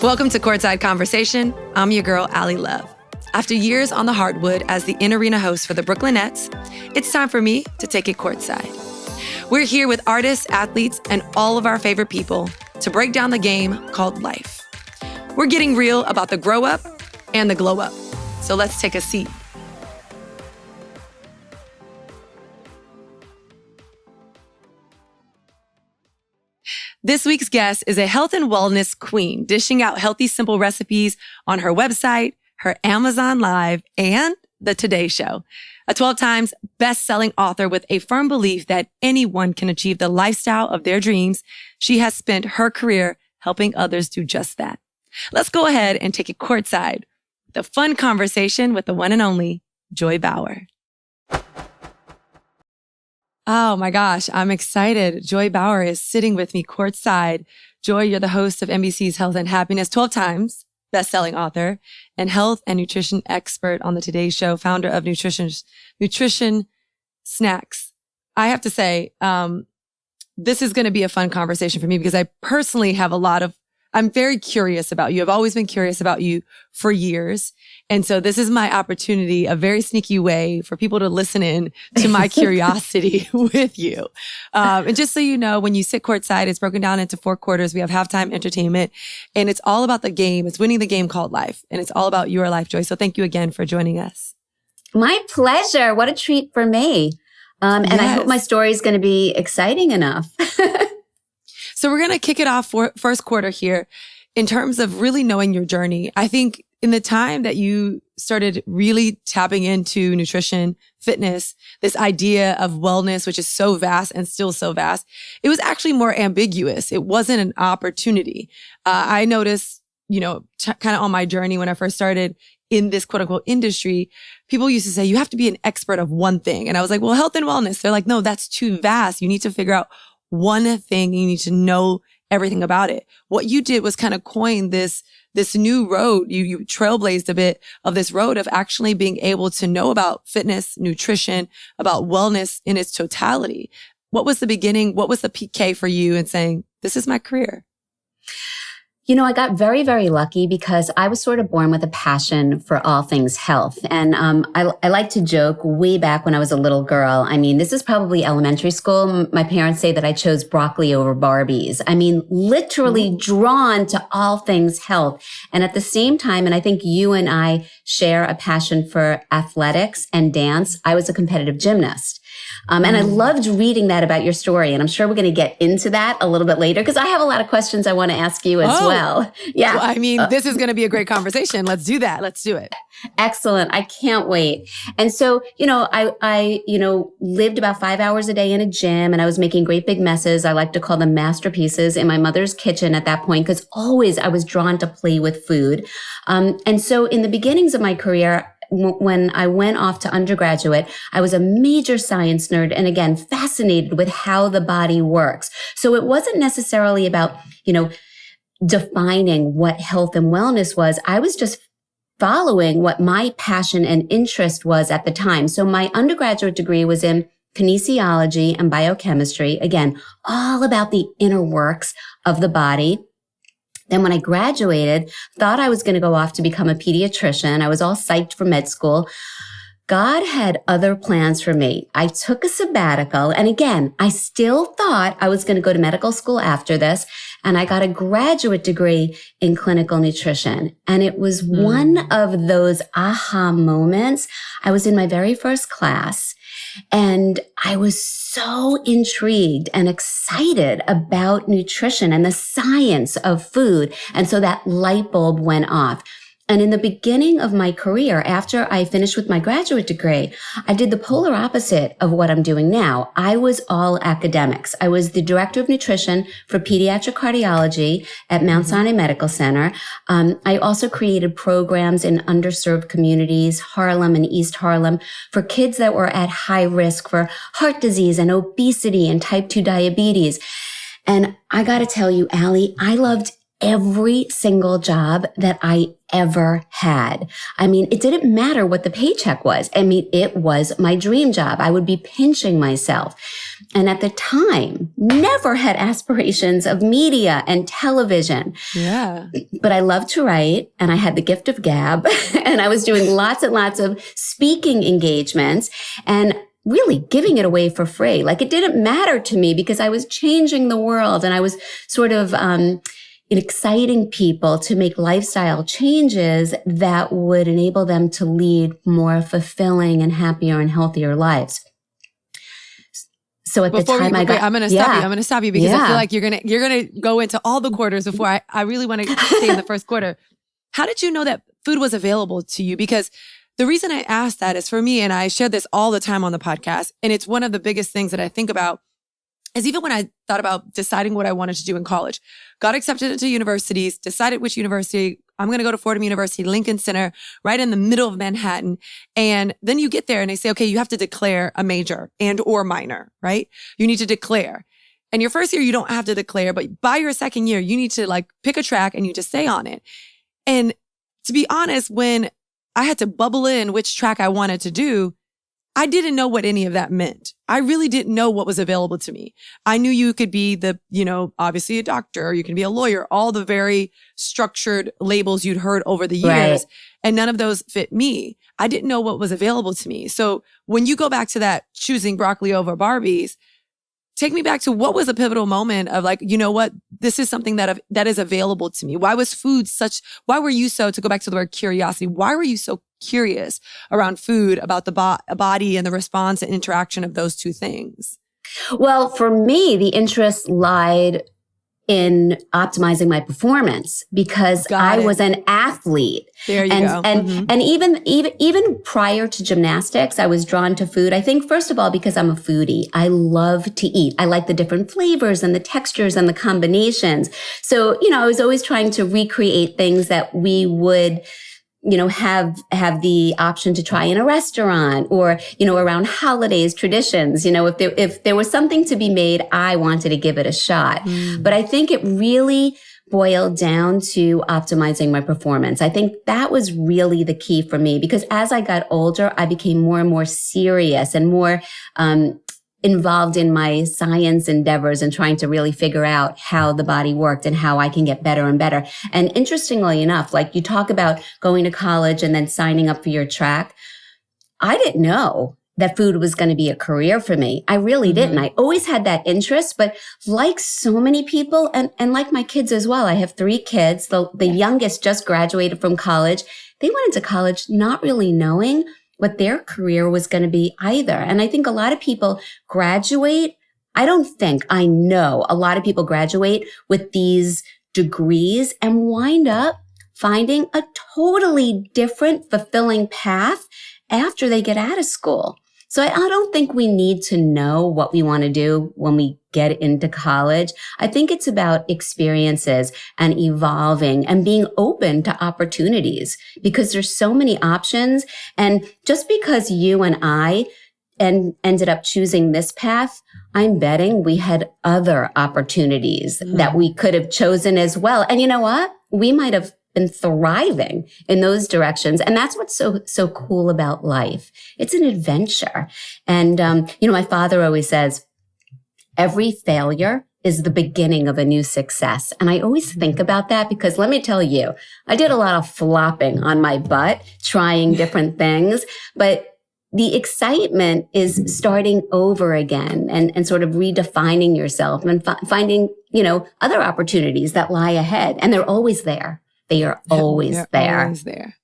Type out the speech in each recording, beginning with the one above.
Welcome to Courtside Conversation. I'm your girl, Allie Love. After years on the hardwood as the in-arena host for the Brooklyn Nets, it's time for me to take it courtside. We're here with artists, athletes, and all of our favorite people to break down the game called life. We're getting real about the grow up and the glow up. So let's take a seat. This week's guest is a health and wellness queen, dishing out healthy, simple recipes on her website, her Amazon Live, and The Today Show. A 12 times best-selling author with a firm belief that anyone can achieve the lifestyle of their dreams, she has spent her career helping others do just that. Let's go ahead and take it courtside with a fun conversation with the one and only Joy Bauer. Oh my gosh, I'm excited. Joy Bauer is sitting with me courtside. Joy, you're the host of NBC's Health and Happiness, 12 times best-selling author and health and nutrition expert on the Today Show, founder of Nutrition Snacks. I have to say, this is going to be a fun conversation for me because I personally have I'm very curious about you. I've always been curious about you for years. And so this is my opportunity, a very sneaky way for people to listen in to my curiosity with you. And just so you know, when you sit courtside, it's broken down into 4 quarters. We have halftime entertainment and it's all about the game. It's winning the game called life. And it's all about your life, Joy. So thank you again for joining us. My pleasure. What a treat for me. And I hope my story is going to be exciting enough. So we're going to kick it off for first quarter here in terms of really knowing your journey. I think in the time that you started really tapping into nutrition, fitness, this idea of wellness, which is so vast and still so vast, it was actually more ambiguous. It wasn't an opportunity. I noticed, kind of on my journey when I first started in this quote unquote industry, people used to say, you have to be an expert of one thing. And I was like, well, health and wellness. They're like, no, that's too vast. You need to figure out one thing. You need to know everything about it. What you did was kind of coin this new road. You trailblazed a bit of this road of actually being able to know about fitness, nutrition, about wellness in its totality. What was the beginning? What was the PK for you in saying, this is my career? I got very, very lucky because I was sort of born with a passion for all things health. And I like to joke way back when I was a little girl. I mean, this is probably elementary school. My parents say that I chose broccoli over Barbies. I mean, literally drawn to all things health. And at the same time, and I think you and I share a passion for athletics and dance, I was a competitive gymnast. And I loved reading that about your story. And I'm sure we're going to get into that a little bit later because I have a lot of questions I want to ask you as well. Yeah. Well, I mean, this is going to be a great conversation. Let's do that. Let's do it. Excellent. I can't wait. And so, I lived about 5 hours a day in a gym and I was making great big messes. I like to call them masterpieces in my mother's kitchen at that point because always I was drawn to play with food. And so in the beginnings of my career, when I went off to undergraduate, I was a major science nerd and again, fascinated with how the body works. So it wasn't necessarily about, defining what health and wellness was. I was just following what my passion and interest was at the time. So my undergraduate degree was in kinesiology and biochemistry. Again, all about the inner works of the body. Then when I graduated, thought I was going to go off to become a pediatrician. I was all psyched for med school. God had other plans for me. I took a sabbatical. And again, I still thought I was going to go to medical school after this. And I got a graduate degree in clinical nutrition. And it was one of those aha moments. I was in my very first class. And I was so intrigued and excited about nutrition and the science of food. And so that light bulb went off. And in the beginning of my career, after I finished with my graduate degree, I did the polar opposite of what I'm doing now. I was all academics. I was the director of nutrition for pediatric cardiology at Mount Sinai Medical Center. I also created programs in underserved communities, Harlem and East Harlem, for kids that were at high risk for heart disease and obesity and type 2 diabetes. And I got to tell you, Allie, I loved every single job that I ever had. I mean, it didn't matter what the paycheck was. I mean, it was my dream job. I would be pinching myself. And at the time, never had aspirations of media and television. Yeah. But I loved to write, and I had the gift of gab, and I was doing lots and lots of speaking engagements and really giving it away for free. Like, it didn't matter to me because I was changing the world, and I was sort of exciting people to make lifestyle changes that would enable them to lead more fulfilling and happier and healthier lives. So at the time I'm going to stop you. I'm going to stop you because I feel like you're going to go into all the quarters before I really want to stay in the first quarter. How did you know that food was available to you? Because the reason I asked that is for me, and I share this all the time on the podcast, and it's one of the biggest things that I think about is even when I thought about deciding what I wanted to do in college, got accepted into universities, decided which university. I'm going to go to Fordham University, Lincoln Center, right in the middle of Manhattan. And then you get there and they say, okay, you have to declare a major and or minor, right? You need to declare. And your first year, you don't have to declare, but by your second year, you need to like pick a track and you just stay on it. And to be honest, when I had to bubble in which track I wanted to do, I didn't know what any of that meant. I really didn't know what was available to me. I knew you could be obviously a doctor, or you can be a lawyer, all the very structured labels you'd heard over the years. Right. And none of those fit me. I didn't know what was available to me. So when you go back to that choosing broccoli over Barbies, take me back to what was a pivotal moment of like, you know what, this is something that is available to me. Why were you so, to go back to the word curiosity, why were you so curious around food, about the body and the response and interaction of those two things? Well, for me, the interest lied in optimizing my performance because I was an athlete. There you go. And even prior to gymnastics, I was drawn to food. I think, first of all, because I'm a foodie. I love to eat. I like the different flavors and the textures and the combinations. So, I was always trying to recreate things that we would have the option to try in a restaurant or, around holidays, traditions. If there was something to be made, I wanted to give it a shot. But I think it really boiled down to optimizing my performance. I think that was really the key for me because as I got older, I became more and more serious and more, involved in my science endeavors and trying to really figure out how the body worked and how I can get better and better. And interestingly enough, like you talk about going to college and then signing up for your track, I didn't know that food was going to be a career for me. I really didn't. I always had that interest, but like so many people and like my kids as well, I have 3 kids. The youngest just graduated from college. They went into college not really knowing what their career was going to be either. And I think a lot of people graduate. I know a lot of people graduate with these degrees and wind up finding a totally different, fulfilling path after they get out of school. So I don't think we need to know what we want to do when we get into college. I think it's about experiences and evolving and being open to opportunities because there's so many options. And just because you and I ended up choosing this path, I'm betting we had other opportunities that we could have chosen as well. And you know what? We might have been thriving in those directions. And that's what's so cool about life. It's an adventure. And, my father always says, every failure is the beginning of a new success. And I always think about that because let me tell you, I did a lot of flopping on my butt, trying different things, but the excitement is starting over again and sort of redefining yourself and finding, other opportunities that lie ahead. And they're always there. They are always there. Always there.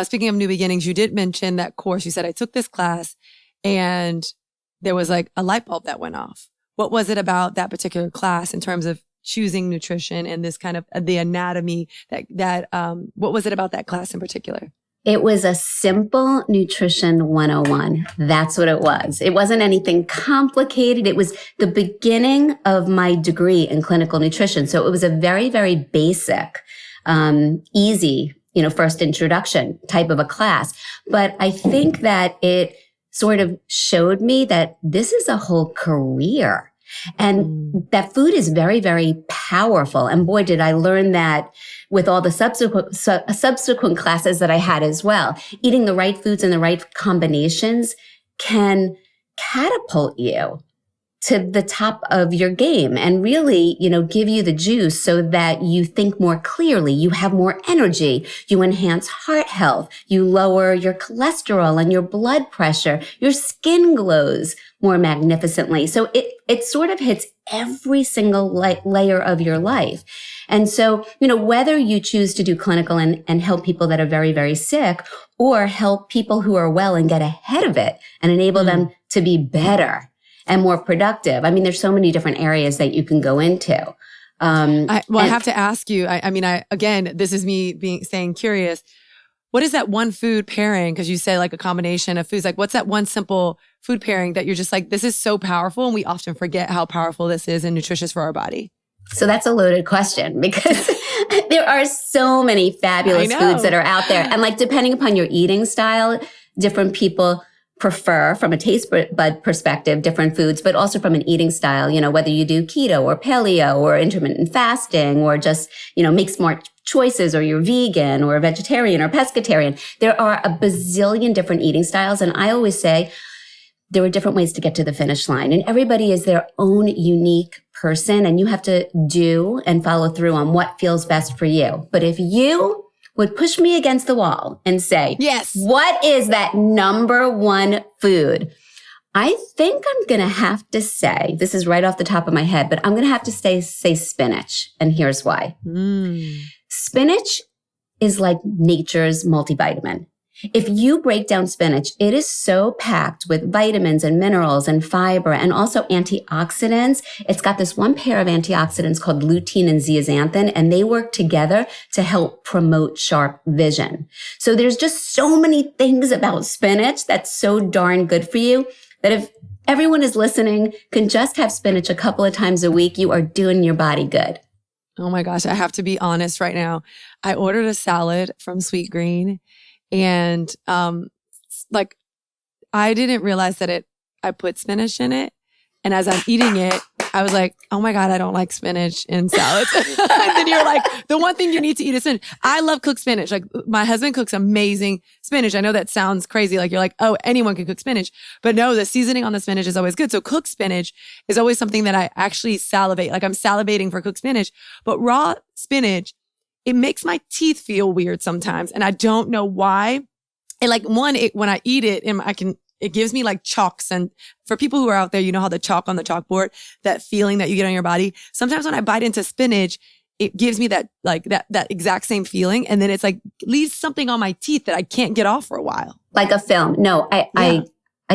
Speaking of new beginnings, you did mention that course. You said, I took this class and there was like a light bulb that went off. What was it about that particular class in terms of choosing nutrition and this kind of the anatomy what was it about that class in particular? It was a simple nutrition 101. That's what it was. It wasn't anything complicated. It was the beginning of my degree in clinical nutrition. So it was a very, very basic, easy, first introduction type of a class. But I think that it sort of showed me that this is a whole career. And that food is very, very powerful. And boy, did I learn that with all the subsequent classes that I had as well. Eating the right foods and the right combinations can catapult you to the top of your game and really, give you the juice so that you think more clearly, you have more energy, you enhance heart health, you lower your cholesterol and your blood pressure, your skin glows more magnificently. So it sort of hits every single layer of your life. And so, whether you choose to do clinical and help people that are very, very sick, or help people who are well and get ahead of it and enable them to be better and more productive. I mean, there's so many different areas that you can go into. I have to ask you, again, this is me saying curious. What is that one food pairing? Because you say like a combination of foods. Like, what's that one simple food pairing that you're just like, this is so powerful, and we often forget how powerful this is and nutritious for our body? So that's a loaded question because there are so many fabulous foods that are out there. And like, depending upon your eating style, different people prefer from a taste bud perspective, different foods, but also from an eating style, whether you do keto or paleo or intermittent fasting or just, make smart choices, or you're vegan or vegetarian or pescatarian. There are a bazillion different eating styles. And I always say there are different ways to get to the finish line, and everybody is their own unique person, and you have to do and follow through on what feels best for you. But if you would push me against the wall and say, yes, what is that number one food? I think I'm going to have to say, this is right off the top of my head, but I'm going to have to say spinach. And here's why. Spinach is like nature's multivitamin. If you break down spinach, it is so packed with vitamins and minerals and fiber and also antioxidants. It's got this one pair of antioxidants called lutein and zeaxanthin, and they work together to help promote sharp vision. So there's just so many things about spinach that's so darn good for you that if everyone is listening can just have spinach a couple of times a week, you are doing your body good. Oh my gosh, I have to be honest right now. I ordered a salad from Sweet Green. And, I didn't realize that I put spinach in it. And as I'm eating it, I was like, oh my God, I don't like spinach in salads. And then you're like, the one thing you need to eat is spinach. I love cooked spinach. Like, my husband cooks amazing spinach. I know that sounds crazy. Like, you're like, oh, anyone can cook spinach. But no, the seasoning on the spinach is always good. So cooked spinach is always something that I actually salivate. Like, I'm salivating for cooked spinach. But raw spinach, it makes my teeth feel weird sometimes. And I don't know why. And when I eat it, it gives me like chalks. And for people who are out there, you know how the chalk on the chalkboard, that feeling that you get on your body. Sometimes when I bite into spinach, it gives me that exact same feeling. And then it's like leaves something on my teeth that I can't get off for a while. Like a film. No, I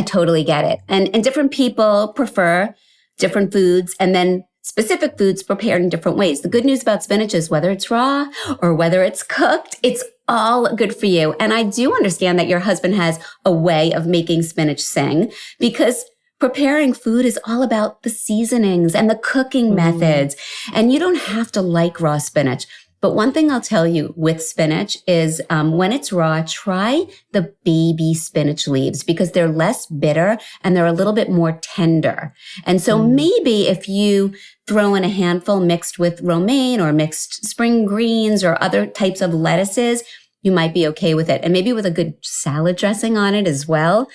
totally get it. And different people prefer different foods, and then specific foods prepared in different ways. The good news about spinach is whether it's raw or whether it's cooked, it's all good for you. And I do understand that your husband has a way of making spinach sing, because preparing food is all about the seasonings and the cooking methods. And you don't have to like raw spinach. But one thing I'll tell you with spinach is when it's raw, try the baby spinach leaves, because they're less bitter and they're a little bit more tender. And so maybe if you throw in a handful mixed with romaine or mixed spring greens or other types of lettuces, you might be okay with it. And maybe with a good salad dressing on it as well,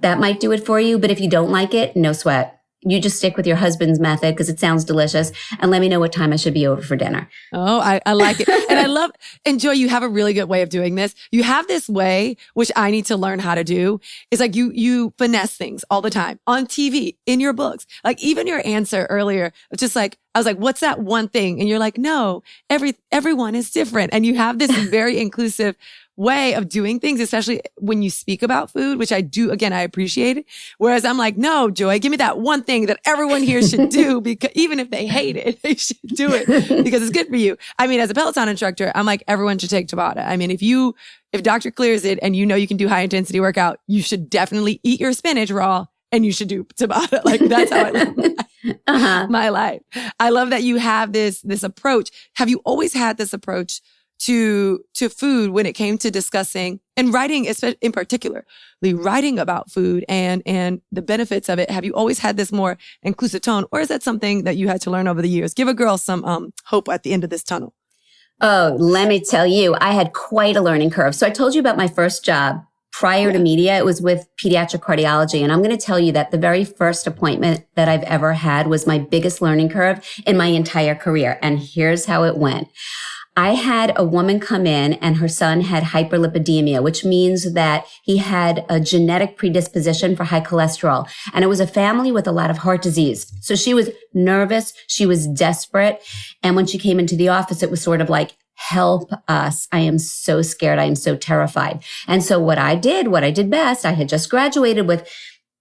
that might do it for you. But if you don't like it, no sweat. You just stick with your husband's method because it sounds delicious, and let me know what time I should be over for dinner. Oh, I like it. And Joy, you have a really good way of doing this. You have this way, which I need to learn how to do. It's like you finesse things all the time on TV, in your books. Like even your answer earlier, it's just like, I was like, what's that one thing? And you're like, no, everyone is different. And you have this very inclusive way of doing things, especially when you speak about food, which I do. Again, I appreciate it. Whereas I'm like, no, Joy, give me that one thing that everyone here should do, because even if they hate it, they should do it because it's good for you. I mean, as a Peloton instructor, I'm like, everyone should take Tabata. I mean, if doctor clears it and you know you can do high intensity workout, you should definitely eat your spinach raw and you should do Tabata. Like that's how I live my life. I love that you have this approach. Have you always had this approach to food when it came to discussing and writing, in particularly writing about food and the benefits of it? Have you always had this more inclusive tone, or is that something that you had to learn over the years? Give a girl some hope at the end of this tunnel. Oh, let me tell you, I had quite a learning curve. So I told you about my first job prior to media. It was with pediatric cardiology. And I'm going to tell you that the very first appointment that I've ever had was my biggest learning curve in my entire career. And here's how it went. I had a woman come in and her son had hyperlipidemia, which means that he had a genetic predisposition for high cholesterol. And it was a family with a lot of heart disease. So she was nervous. She was desperate. And when she came into the office, it was sort of like, help us. I am so scared. I am so terrified. And so what I did best, I had just graduated with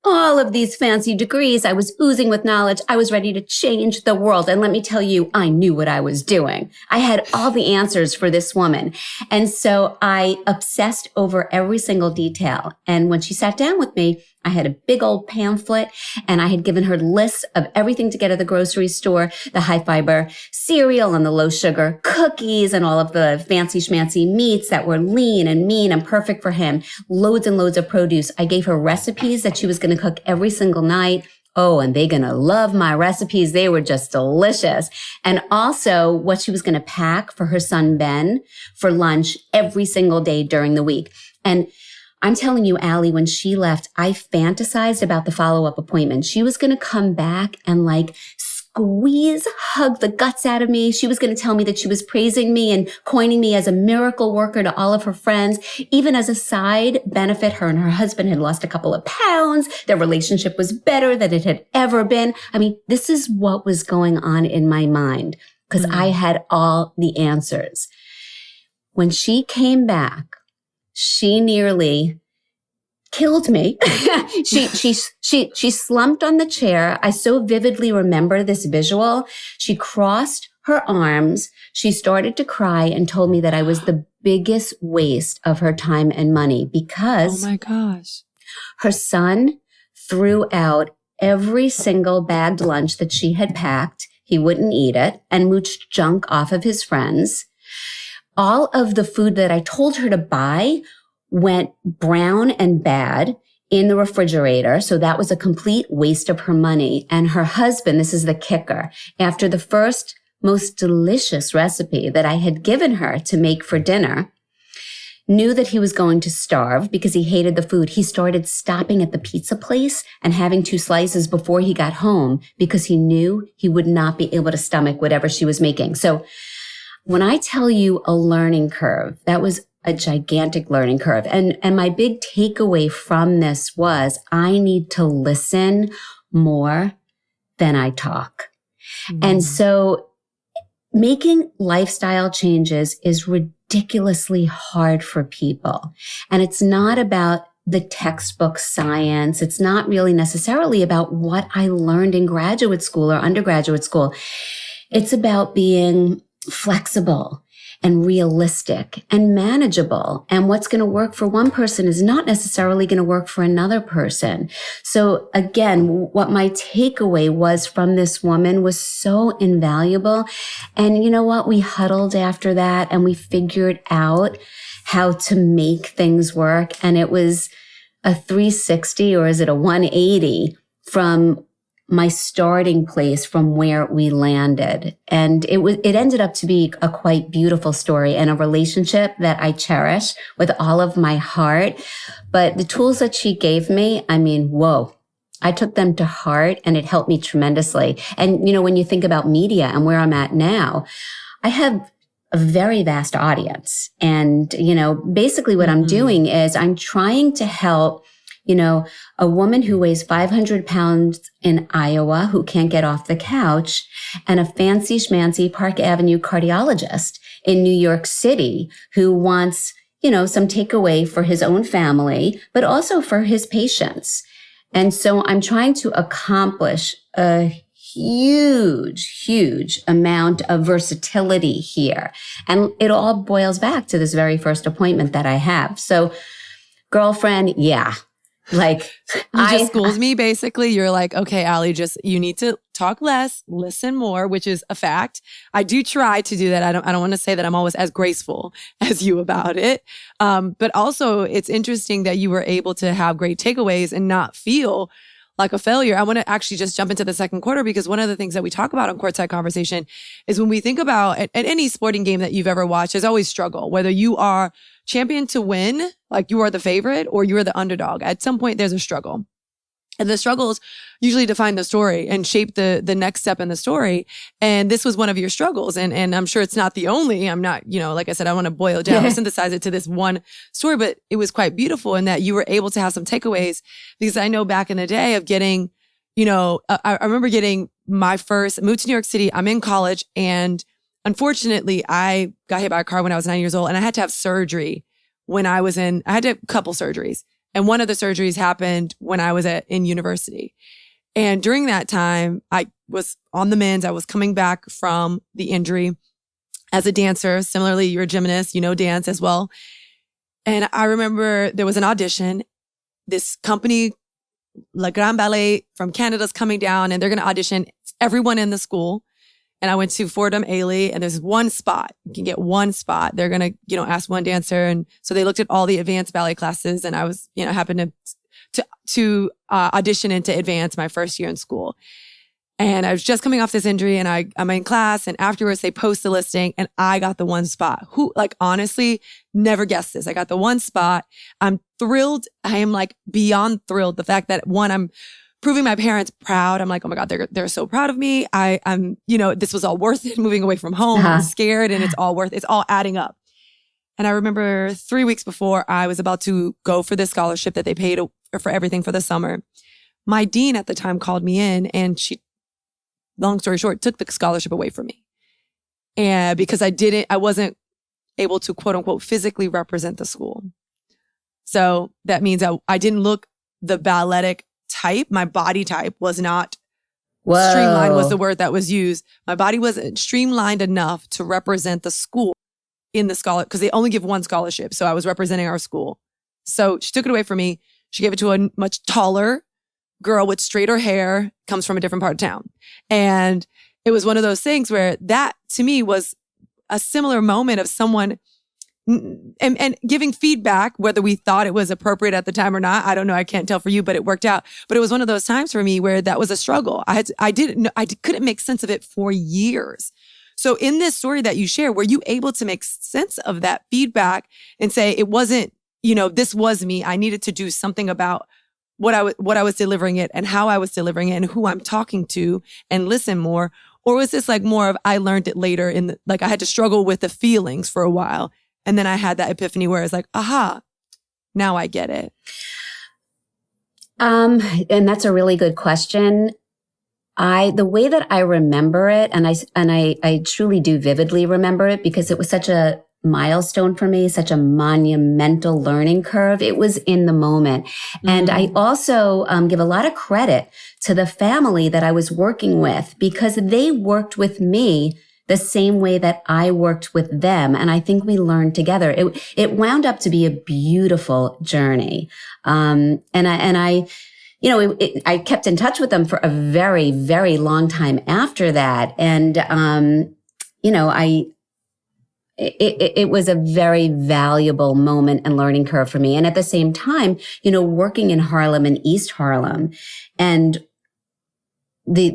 all of these fancy degrees. I was oozing with knowledge. I was ready to change the world. And let me tell you, I knew what I was doing. I had all the answers for this woman. And so I obsessed over every single detail. And when she sat down with me, I had a big old pamphlet and I had given her lists of everything to get at the grocery store, the high fiber cereal and the low sugar cookies and all of the fancy schmancy meats that were lean and mean and perfect for him, loads and loads of produce. I gave her recipes that she was going to cook every single night. Oh, and they're going to love my recipes. They were just delicious. And also what she was going to pack for her son, Ben, for lunch every single day during the week. And I'm telling you, Allie, when she left, I fantasized about the follow-up appointment. She was going to come back and hug the guts out of me. She was going to tell me that she was praising me and coining me as a miracle worker to all of her friends. Even as a side benefit, her and her husband had lost a couple of pounds. Their relationship was better than it had ever been. I mean, this is what was going on in my mind because I had all the answers. When she came back, she nearly killed me. She slumped on the chair. I so vividly remember this visual. She crossed her arms. She started to cry and told me that I was the biggest waste of her time and money because oh my gosh, her son threw out every single bagged lunch that she had packed. He wouldn't eat it and mooched junk off of his friends. All of the food that I told her to buy went brown and bad in the refrigerator. So that was a complete waste of her money. And her husband, this is the kicker, after the first most delicious recipe that I had given her to make for dinner, knew that he was going to starve because he hated the food. He started stopping at the pizza place and having 2 slices before he got home because he knew he would not be able to stomach whatever she was making. So when I tell you a learning curve, that was a gigantic learning curve. And my big takeaway from this was I need to listen more than I talk. And so making lifestyle changes is ridiculously hard for people. And it's not about the textbook science. It's not really necessarily about what I learned in graduate school or undergraduate school. It's about being flexible and realistic and manageable. And what's going to work for one person is not necessarily going to work for another person. So again, what my takeaway was from this woman was so invaluable. And you know what? We huddled after that and we figured out how to make things work. And it was a 360, or is it a 180 from my starting place from where we landed. And it ended up to be a quite beautiful story and a relationship that I cherish with all of my heart. But the tools that she gave me, I mean, whoa, I took them to heart and it helped me tremendously. And, you know, when you think about media and where I'm at now, I have a very vast audience. And, you know, basically what I'm doing is I'm trying to help, you know, a woman who weighs 500 pounds in Iowa who can't get off the couch and a fancy schmancy Park Avenue cardiologist in New York City who wants, you know, some takeaway for his own family, but also for his patients. And so I'm trying to accomplish a huge amount of versatility here. And it all boils back to this very first appointment that I have. So girlfriend, yeah. Like you just schooled me basically. You're like, okay, Allie, you need to talk less, listen more, which is a fact. I do try to do that. I don't want to say that I'm always as graceful as you about it. But also it's interesting that you were able to have great takeaways and not feel like a failure. I want to actually just jump into the second quarter, because one of the things that we talk about on Courtside Conversation is when we think about at any sporting game that you've ever watched, there's always struggle, whether you are champion to win, like you are the favorite, or you are the underdog. At some point, there's a struggle. And the struggles usually define the story and shape the next step in the story. And this was one of your struggles. And I'm sure it's not the only. I'm not, like I said, I want to boil it down or synthesize it to this one story, but it was quite beautiful in that you were able to have some takeaways, because I know back in the day of getting, I remember getting my first, moved to New York City. I'm in college, and unfortunately I got hit by a car when I was 9 years old, and I had to have surgery I had to have a couple surgeries. And one of the surgeries happened when I was in university. And during that time, I was on the mends. I was coming back from the injury as a dancer. Similarly, you're a gymnast, dance as well. And I remember there was an audition. This company, Le Grand Ballet from Canada, is coming down, and they're going to audition everyone in the school. And I went to Fordham Ailey, and there's one spot. You can get one spot. They're going to, ask one dancer. And so they looked at all the advanced ballet classes, and I was, happened to audition into advance my first year in school. And I was just coming off this injury, and I'm in class, and afterwards they post the listing, and I got the one spot. Honestly, never guessed this. I got the one spot. I'm thrilled. I am beyond thrilled. The fact that I'm proving my parents proud. I'm like, oh my God, they're so proud of me. I'm, this was all worth it, moving away from home. I'm scared, and it's all adding up. And I remember 3 weeks before I was about to go for this scholarship that they paid for everything for the summer, my dean at the time called me in, and she, long story short, took the scholarship away from me. And because I wasn't able to quote unquote physically represent the school. So that means I didn't look the balletic type. My body type was not streamlined, was the word that was used. My body wasn't streamlined enough to represent the school in the scholarship, because they only give one scholarship. So I was representing our school. So she took it away from me. She gave it to a much taller girl with straighter hair, comes from a different part of town. And it was one of those things where that to me was a similar moment of someone and giving feedback, whether we thought it was appropriate at the time or not. I don't know. I can't tell for you, but it worked out. But it was one of those times for me where that was a struggle. I couldn't make sense of it for years. So in this story that you share, were you able to make sense of that feedback and say, it wasn't, this was me. I needed to do something about what I was delivering it and how I was delivering it and who I'm talking to, and listen more? Or was this more of, I learned it later I had to struggle with the feelings for a while, and then I had that epiphany where it's like, aha, now I get it. And that's a really good question. The way that I remember it, and I truly do vividly remember it, because it was such a milestone for me, such a monumental learning curve. It was in the moment. Mm-hmm. And I also give a lot of credit to the family that I was working with, because they worked with me the same way that I worked with them. And I think we learned together. It wound up to be a beautiful journey. I kept in touch with them for a very, very long time after that. And, it was a very valuable moment and learning curve for me. And at the same time, working in Harlem and East Harlem, and the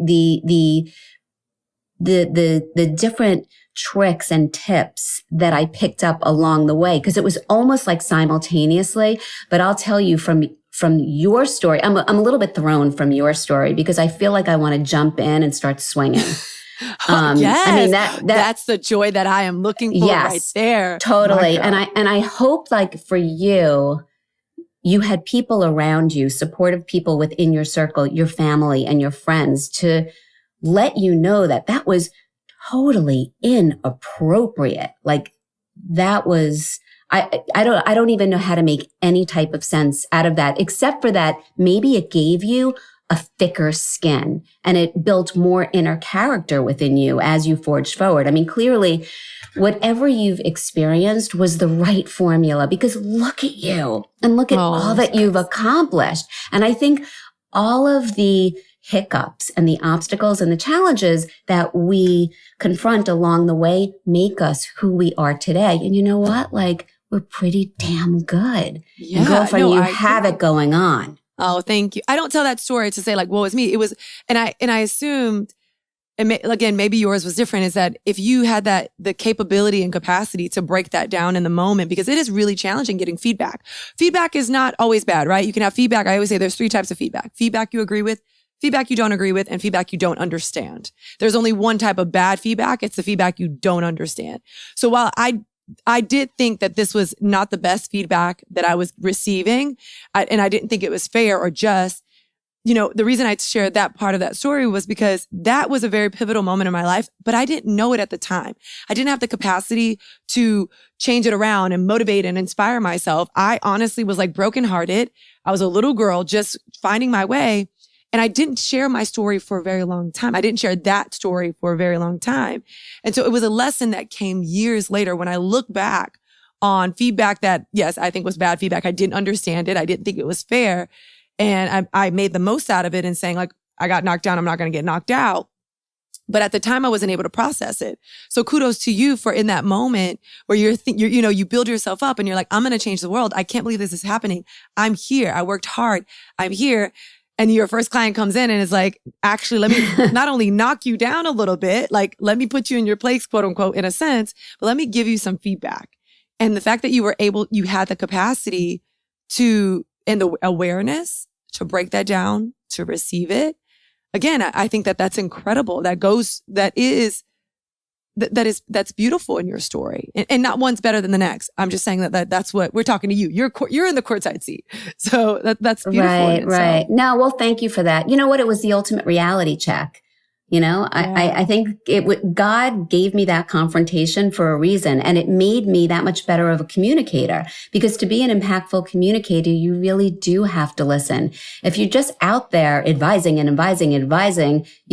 different tricks and tips that I picked up along the way, because it was almost like simultaneously. But I'll tell you from your story, I'm a little bit thrown from your story, because I feel like I want to jump in and start swinging. Yes. I mean, that's the joy that I am looking for, yes, right there. Totally. And I hope for you had people around you, supportive people within your circle, your family and your friends, to let you know that was totally inappropriate. That was, I don't even know how to make any type of sense out of that, except for that maybe it gave you a thicker skin, and it built more inner character within you as you forged forward. I mean, clearly, whatever you've experienced was the right formula, because look at you and look at all that you've accomplished. And I think all of the hiccups and the obstacles and the challenges that we confront along the way make us who we are today. And you know what? Like, we're pretty damn good. Yeah, and girlfriend, you have it going on. Oh, thank you. I don't tell that story to say like, woe is me. It was, and I assumed, and again, maybe yours was different, is that if you had the capability and capacity to break that down in the moment, because it is really challenging getting feedback. Feedback is not always bad, right? You can have feedback. I always say there's 3 types of feedback. Feedback you agree with, feedback you don't agree with, and feedback you don't understand. There's only one type of bad feedback. It's the feedback you don't understand. So while I did think that this was not the best feedback that I was receiving, and I didn't think it was fair or just, the reason I shared that part of that story was because that was a very pivotal moment in my life, but I didn't know it at the time. I didn't have the capacity to change it around and motivate and inspire myself. I honestly was like brokenhearted. I was a little girl just finding my way. And I didn't share my story for a very long time. I didn't share that story for a very long time. And so it was a lesson that came years later when I look back on feedback that, yes, I think was bad feedback. I didn't understand it. I didn't think it was fair. And I made the most out of it and saying like, I got knocked down. I'm not going to get knocked out. But at the time I wasn't able to process it. So kudos to you for in that moment where you build yourself up and you're like, I'm going to change the world. I can't believe this is happening. I'm here. I worked hard. I'm here. And your first client comes in and is like, actually, let me not only knock you down a little bit, like, let me put you in your place, quote unquote, in a sense, but let me give you some feedback. And the fact that you had the capacity and the awareness to break that down, to receive it. Again, I think that's incredible. That's beautiful in your story. And not one's better than the next. I'm just saying that's what we're talking to you. You're in the courtside seat. So that's beautiful. Right. No, well, thank you for that. You know what? It was the ultimate reality check. I think God gave me that confrontation for a reason, and it made me that much better of a communicator, because to be an impactful communicator, you really do have to listen. If you're just out there advising, you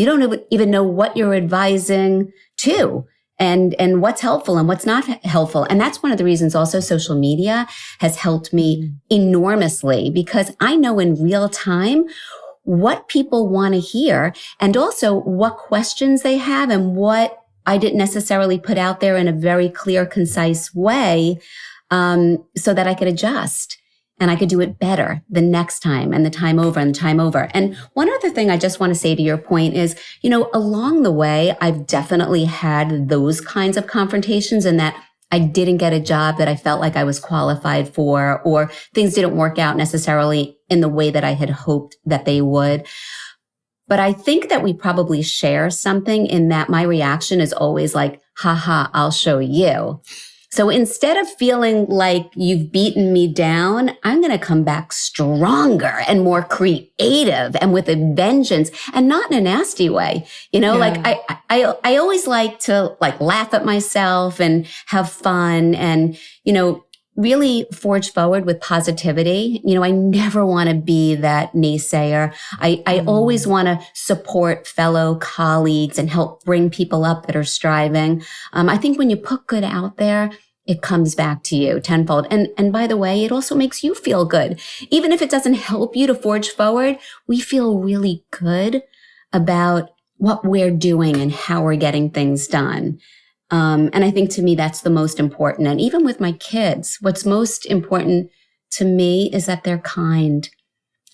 don't even know what you're advising to. And what's helpful and what's not helpful. And that's one of the reasons also social media has helped me enormously, because I know in real time what people want to hear, and also what questions they have and what I didn't necessarily put out there in a very clear, concise way, so that I could adjust and I could do it better the next time and the time over and the time over. And one other thing I just want to say to your point is, along the way, I've definitely had those kinds of confrontations, and that I didn't get a job that I felt like I was qualified for, or things didn't work out necessarily in the way that I had hoped that they would. But I think that we probably share something in that my reaction is always like, haha, I'll show you. So instead of feeling like you've beaten me down, I'm going to come back stronger and more creative and with a vengeance, and not in a nasty way. Like I always like to laugh at myself and have fun and, really forge forward with positivity. I never want to be that naysayer. I always want to support fellow colleagues and help bring people up that are striving. I think when you put good out there, it comes back to you tenfold. And by the way, it also makes you feel good. Even if it doesn't help you to forge forward, we feel really good about what we're doing and how we're getting things done. And I think to me, that's the most important. And even with my kids, what's most important to me is that they're kind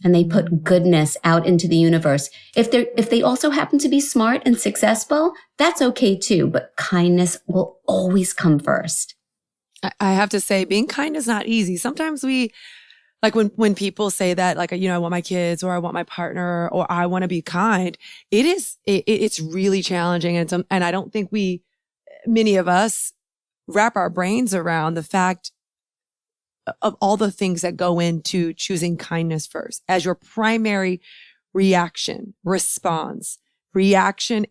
and they put goodness out into the universe. If they also happen to be smart and successful, that's okay too. But kindness will always come first. I have to say, being kind is not easy. Sometimes we, like when people say that, like, I want my kids or I want my partner or I want to be kind, it's really challenging. And I don't think many of us wrap our brains around the fact of all the things that go into choosing kindness first as your primary reaction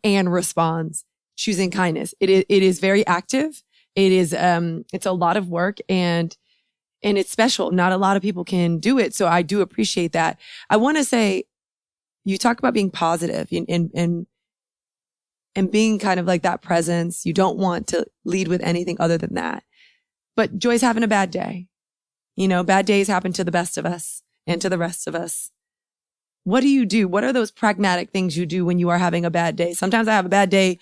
and response, choosing kindness. It is very active. It is, it's a lot of work and it's special. Not a lot of people can do it. So I do appreciate that. I want to say, you talk about being positive and being kind of like that presence. You don't want to lead with anything other than that. But Joy's having a bad day. You know, bad days happen to the best of us and to the rest of us. What do you do? What are those pragmatic things you do when you are having a bad day? Sometimes I have a bad day,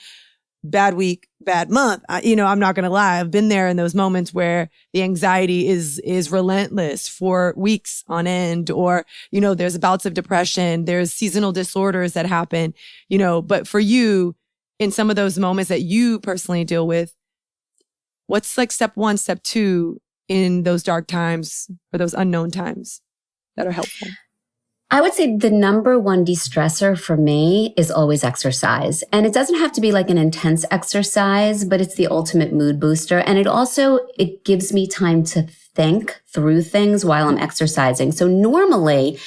bad week, bad month. I'm not going to lie. I've been there in those moments where the anxiety is relentless for weeks on end, or, there's bouts of depression, there's seasonal disorders that happen, but for you, in some of those moments that you personally deal with, what's like step one, step two in those dark times or those unknown times that are helpful? I would say the number one de-stressor for me is always exercise. And it doesn't have to be like an intense exercise, but it's the ultimate mood booster. And it gives me time to think through things while I'm exercising. So normally,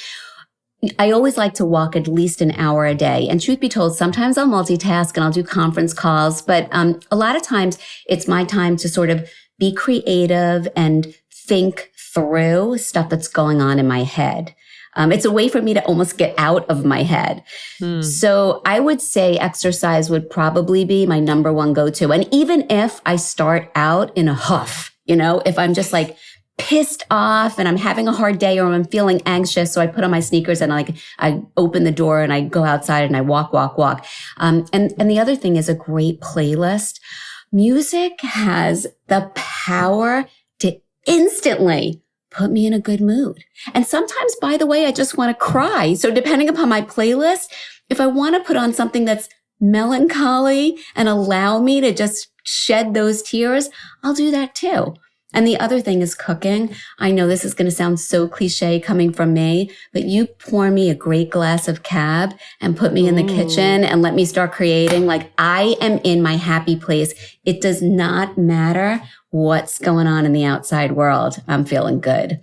I always like to walk at least an hour a day. And truth be told, sometimes I'll multitask and I'll do conference calls, but a lot of times it's my time to sort of be creative and think through stuff that's going on in my head. It's a way for me to almost get out of my head. So I would say exercise would probably be my number one go-to. And even if I start out in a huff, if I'm just like pissed off and I'm having a hard day or I'm feeling anxious, so I put on my sneakers and I open the door and I go outside and I walk. And the other thing is a great playlist. Music has the power to instantly put me in a good mood. And sometimes, by the way, I just want to cry. So depending upon my playlist, if I want to put on something that's melancholy and allow me to just shed those tears, I'll do that too. And the other thing is cooking. I know this is going to sound so cliche coming from me, but you pour me a great glass of Cab and put me in the kitchen and let me start creating. Like, I am in my happy place. It does not matter what's going on in the outside world. I'm feeling good.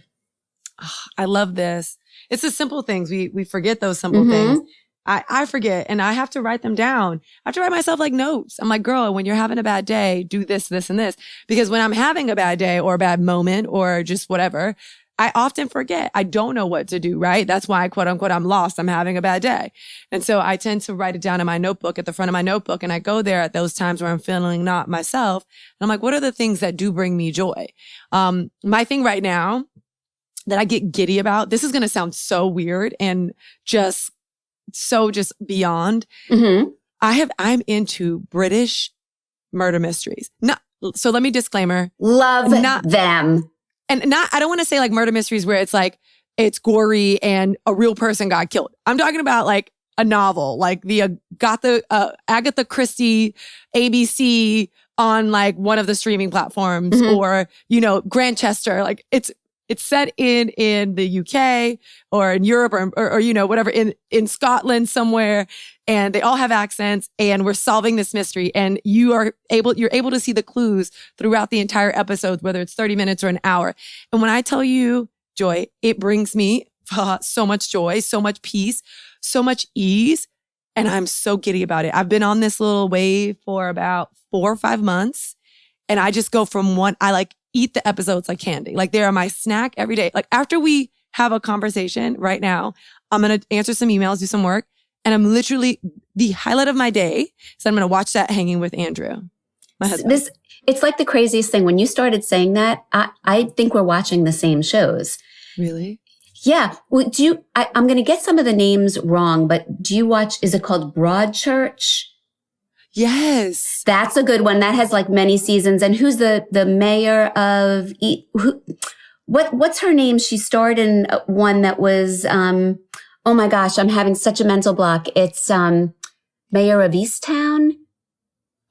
Oh, I love this. It's the simple things. We forget those simple things. I forget, and I have to write them down. I have to write myself like notes. I'm like, girl, when you're having a bad day, do this, this, and this. Because when I'm having a bad day or a bad moment or just whatever, I often forget. I don't know what to do, right? That's why, quote unquote, I'm lost. I'm having a bad day. And so I tend to write it down in my notebook, at the front of my notebook. And I go there at those times where I'm feeling not myself. And I'm like, what are the things that do bring me joy? My thing right now that I get giddy about, this is going to sound so weird and just beyond. I'm into British murder mysteries. So let me disclaimer. Love them. And I don't want to say like murder mysteries where it's like, it's gory and a real person got killed. I'm talking about like a novel, like the Agatha Christie ABC on like one of the streaming platforms, or, Grantchester. Like it's set in the UK or in Europe or whatever, in Scotland somewhere, and they all have accents, and we're solving this mystery, and you're able to see the clues throughout the entire episode, whether it's 30 minutes or an hour. And when I tell you, Joy, it brings me so much joy, so much peace, so much ease, and I'm so giddy about it. I've been on this little wave for about 4 or 5 months, and I just go from I eat the episodes like candy. Like, they are my snack every day. Like, after we have a conversation right now, I'm going to answer some emails, do some work. And I'm literally, the highlight of my day is I'm going to watch that hanging with Andrew, my husband. It's like the craziest thing. When you started saying that, I think we're watching the same shows. Really? Yeah. Well, I'm going to get some of the names wrong, but do you watch, is it called Broadchurch? Yes. That's a good one. That has like many seasons. And who's the mayor of, what's her name? She starred in one that was, oh my gosh, I'm having such a mental block. It's, mayor of Easttown.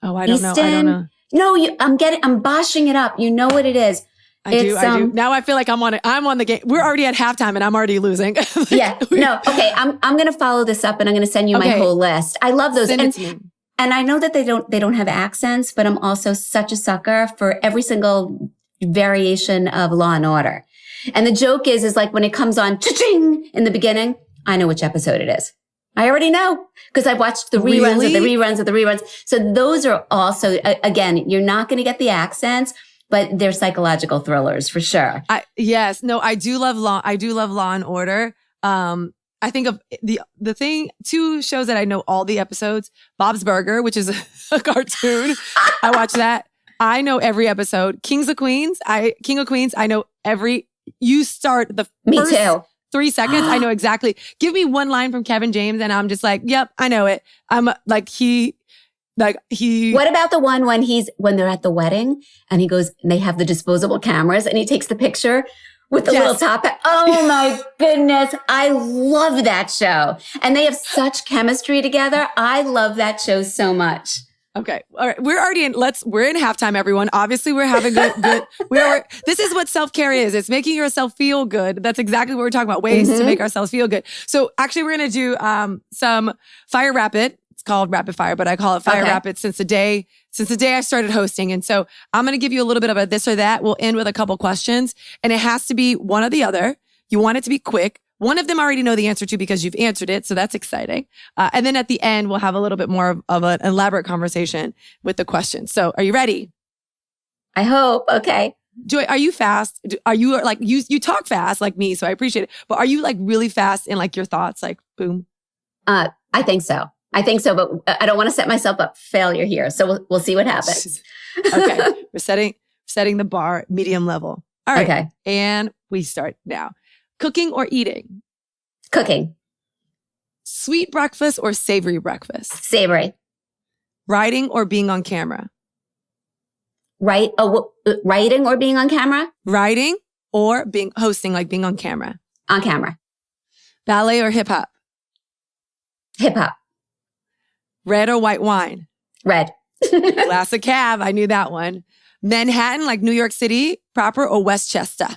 Oh, I don't know. No, I'm boshing it up. You know what it is. I do. Now I feel like I'm on the game. We're already at halftime and I'm already losing. Okay. I'm going to follow this up and I'm going to send you my whole list. I love those. Send it to me. And I know that they don't have accents, but I'm also such a sucker for every single variation of Law and Order. And the joke is like when it comes on cha-ching in the beginning, I know which episode it is. I already know because I've watched the reruns of the reruns of the reruns. So those are also, again, you're not going to get the accents, but they're psychological thrillers for sure. Yes. No, I do love Law and Order. I think of the thing, 2 shows that I know all the episodes. Bob's Burger, which is a cartoon. I watch that. I know every episode. King of Queens, I know every, you start the Me first too. 3 seconds, I know exactly. Give me one line from Kevin James and I'm just like, yep, I know it. I'm like, he. What about the one when they're at the wedding and he goes, and they have the disposable cameras and he takes the picture with the little top hat? Oh my goodness. I love that show. And they have such chemistry together. I love that show so much. Okay. All right. We're already we're in halftime, everyone. Obviously, we're having good, this is what self-care is. It's making yourself feel good. That's exactly what we're talking about. Ways to make ourselves feel good. So actually, we're going to do some Fire Rapid. It's called Rapid Fire, but I call it Fire Rapid since the day I started hosting. And so I'm going to give you a little bit of a this or that. We'll end with a couple questions and it has to be one or the other. You want it to be quick. One of them I already know the answer to because you've answered it. So that's exciting. And then at the end, we'll have a little bit more of an elaborate conversation with the questions. So are you ready? I hope. Okay. Joy, are you fast? Are you like, you talk fast like me, so I appreciate it. But are you like really fast in like your thoughts, like boom? I think so. But I don't want to set myself up for failure here. So we'll see what happens. Okay. We're setting the bar medium level. All right. Okay. And we start now. Cooking or eating? Cooking. Sweet breakfast or savory breakfast? Savory. Writing or being on camera? Writing or being on camera? Writing or hosting, like being on camera? On camera. Ballet or hip hop? Hip hop. Red or white wine? Red. Glass of cab. I knew that one. Manhattan, like New York City proper, or Westchester?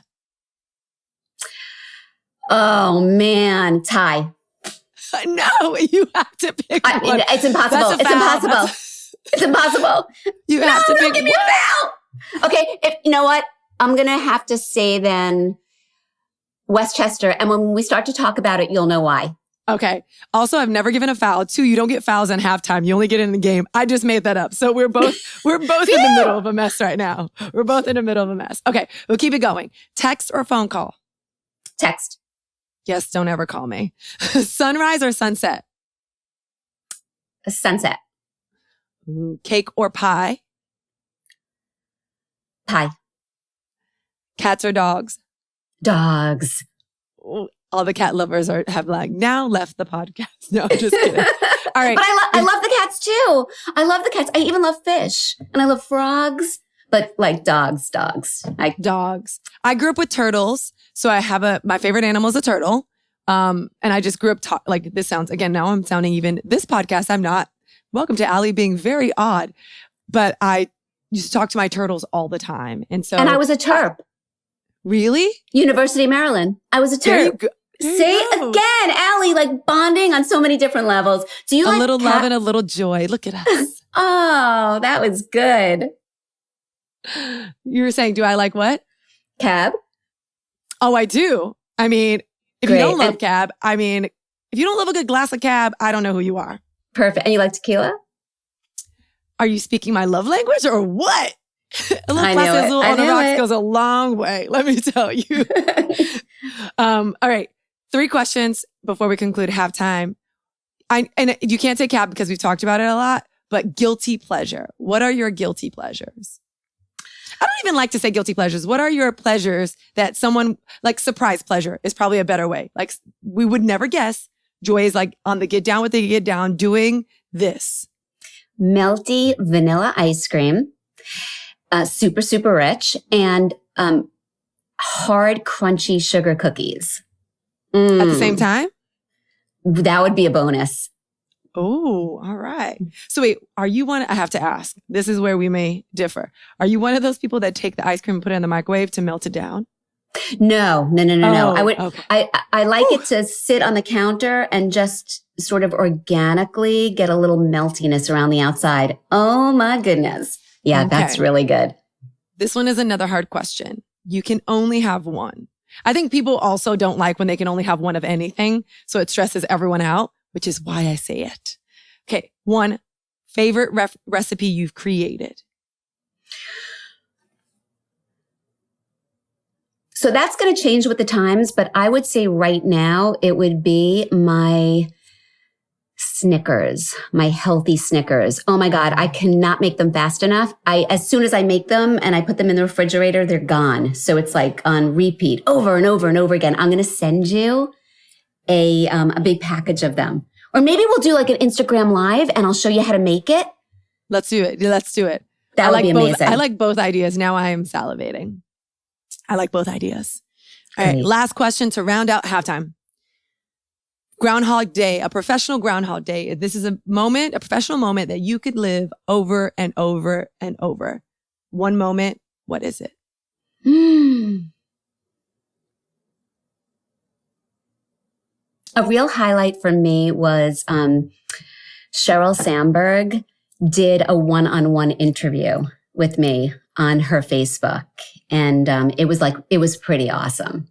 Oh man, tie. No, you have to pick one. It's impossible. It's impossible. It's impossible. You have to pick give me a foul. Okay, you know what? I'm gonna have to say then Westchester, and when we start to talk about it, you'll know why. Okay. Also, I've never given a foul. 2, you don't get fouls in halftime. You only get it in the game. I just made that up. So we're both in the middle of a mess right now. We're both in the middle of a mess. Okay, we'll keep it going. Text or phone call? Text. Yes, don't ever call me. Sunrise or sunset? Sunset. Cake or pie? Pie. Cats or dogs? Dogs. All the cat lovers have like now left the podcast. No, I'm just kidding. All right. But I love the cats too. I love the cats. I even love fish and I love frogs, but like dogs. Dogs. I grew up with turtles. So I have my favorite animal is a turtle. And I just grew up like this sounds, again, now I'm sounding even this podcast. I'm not. Welcome to Allie being very odd, but I used to talk to my turtles all the time. And I was a terp. Really? University of Maryland. I was a terp. Say again, Allie, like bonding on so many different levels. Do you like a little love and a little joy? Look at us. Oh, that was good. You were saying, do I like what? Cab. Oh, I do. I mean, if you don't love cab, if you don't love a good glass of cab, I don't know who you are. Perfect. And you like tequila? Are you speaking my love language or what? A little glass on the rocks goes a long way. Let me tell you. All right. 3 questions before we conclude halftime. And you can't say cab because we've talked about it a lot, but guilty pleasure. What are your guilty pleasures? I don't even like to say guilty pleasures. What are your pleasures that someone, like surprise pleasure is probably a better way. Like we would never guess. Joy is like on the get down with the get down doing this. Melty vanilla ice cream, super, super rich, and hard, crunchy sugar cookies. At the same time? That would be a bonus. Oh, all right. So wait, are you one? I have to ask. This is where we may differ. Are you one of those people that take the ice cream and put it in the microwave to melt it down? No. I would. Okay. I like it to sit on the counter and just sort of organically get a little meltiness around the outside. Oh my goodness. Yeah, okay. That's really good. This one is another hard question. You can only have one. I think people also don't like when they can only have one of anything. So it stresses everyone out, which is why I say it. Okay. 1 favorite recipe you've created. So that's going to change with the times, but I would say right now it would be my Snickers, my healthy Snickers. Oh my God, I cannot make them fast enough. As soon as I make them and I put them in the refrigerator, they're gone. So it's like on repeat over and over and over again. I'm going to send you a big package of them. Or maybe we'll do like an Instagram live and I'll show you how to make it. Let's do it. Let's do it. That would be amazing. I like both ideas. Now I am salivating. I like both ideas. All right. Last question to round out halftime. Groundhog Day, a professional Groundhog Day. This is a professional moment that you could live over and over and over. One moment. What is it? A real highlight for me was Sheryl Sandberg did a one-on-one interview with me on her Facebook. And it was pretty awesome.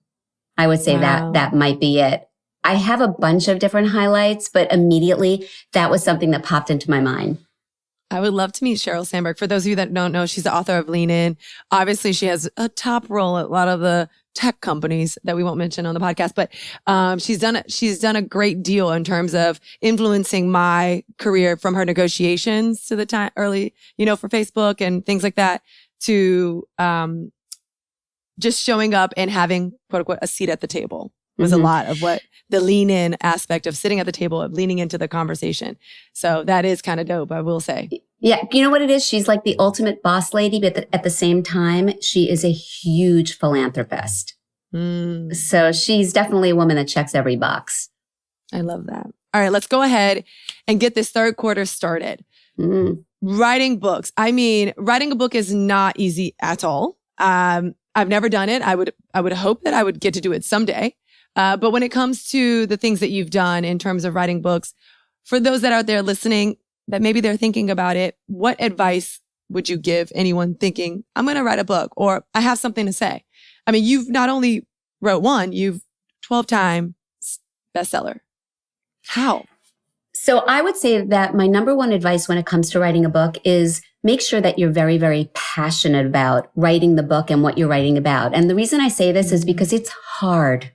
I would say that might be it. I have a bunch of different highlights, but immediately that was something that popped into my mind. I would love to meet Sheryl Sandberg. For those of you that don't know, she's the author of Lean In. Obviously, she has a top role at a lot of the tech companies that we won't mention on the podcast, but she's done a great deal in terms of influencing my career, from her negotiations to the time early, for Facebook and things like that, to just showing up and having, quote unquote, a seat at the table was a lot of what the lean in aspect of sitting at the table, of leaning into the conversation. So that is kind of dope, I will say. Yeah. You know what it is? She's like the ultimate boss lady, but at the same time, she is a huge philanthropist. So she's definitely a woman that checks every box. I love that. All right, let's go ahead and get this third quarter started. Writing books. I mean, writing a book is not easy at all. I've never done it. I would hope that I would get to do it someday. But when it comes to the things that you've done in terms of writing books, for those that are out there listening, that maybe they're thinking about it, what advice would you give anyone thinking, I'm going to write a book, or I have something to say? I mean, you've not only wrote one, you've 12-time bestseller. How? So I would say that my number one advice when it comes to writing a book is make sure that you're very, very passionate about writing the book and what you're writing about. And the reason I say this is because it's hard.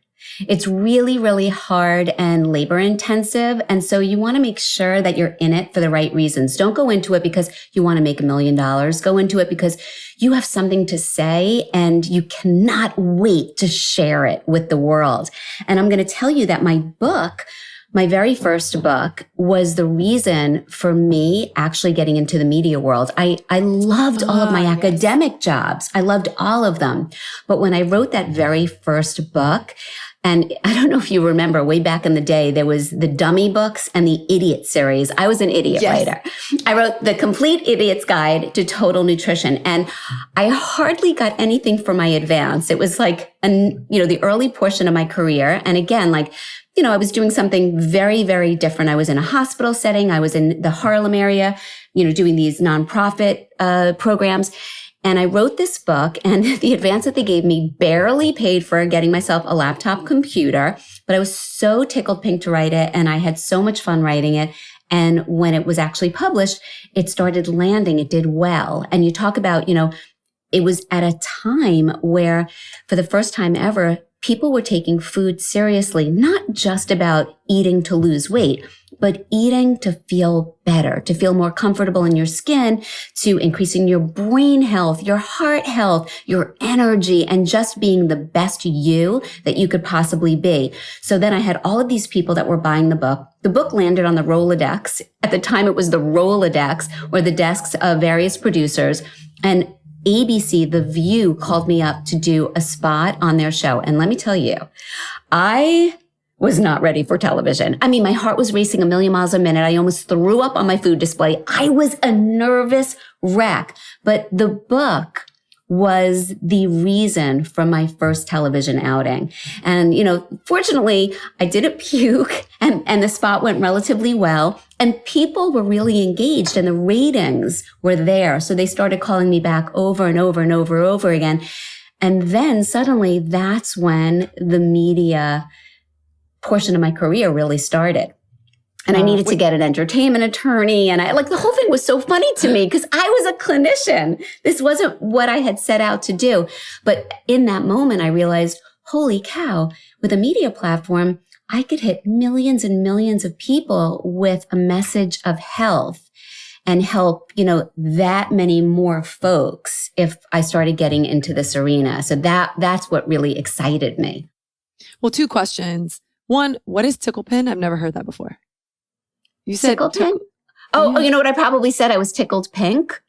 It's really, really hard and labor intensive. And so you want to make sure that you're in it for the right reasons. Don't go into it because you want to make $1 million. Go into it because you have something to say and you cannot wait to share it with the world. And I'm going to tell you that my very first book was the reason for me actually getting into the media world. I loved all of my academic jobs. I loved all of them. But when I wrote that very first book, and I don't know if you remember, way back in the day, there was the dummy books and the idiot series. I was an idiot writer. I wrote the Complete Idiot's Guide to Total Nutrition, and I hardly got anything for my advance. It was like, the early portion of my career. And again, I was doing something very, very different. I was in a hospital setting. I was in the Harlem area, doing these nonprofit programs. And I wrote this book, and the advance that they gave me barely paid for getting myself a laptop computer. But I was so tickled pink to write it, and I had so much fun writing it. And when it was actually published, it started landing. It did well. And you talk about, it was at a time where, for the first time ever, people were taking food seriously, not just about eating to lose weight, but eating to feel better, to feel more comfortable in your skin, to increasing your brain health, your heart health, your energy, and just being the best you that you could possibly be. So then I had all of these people that were buying the book. The book landed on the Rolodex. At the time, it was the Rolodex, or the desks of various producers. And ABC, The View, called me up to do a spot on their show. And let me tell you, I was not ready for television. I mean, my heart was racing 1,000,000 miles a minute. I almost threw up on my food display. I was a nervous wreck. But the book was the reason for my first television outing. And, fortunately, I didn't puke and the spot went relatively well. And people were really engaged and the ratings were there. So they started calling me back over and over and over again. And then suddenly that's when the media portion of my career really started. And I needed to get an entertainment attorney. And the whole thing was so funny to me because I was a clinician. This wasn't what I had set out to do. But in that moment, I realized, holy cow, with a media platform, I could hit millions and millions of people with a message of health and help, that many more folks if I started getting into this arena. So that's what really excited me. Well, 2 questions. One, what is tickle pin? I've never heard that before. You said tickle pin? Oh, you know what I probably said? I was tickled pink.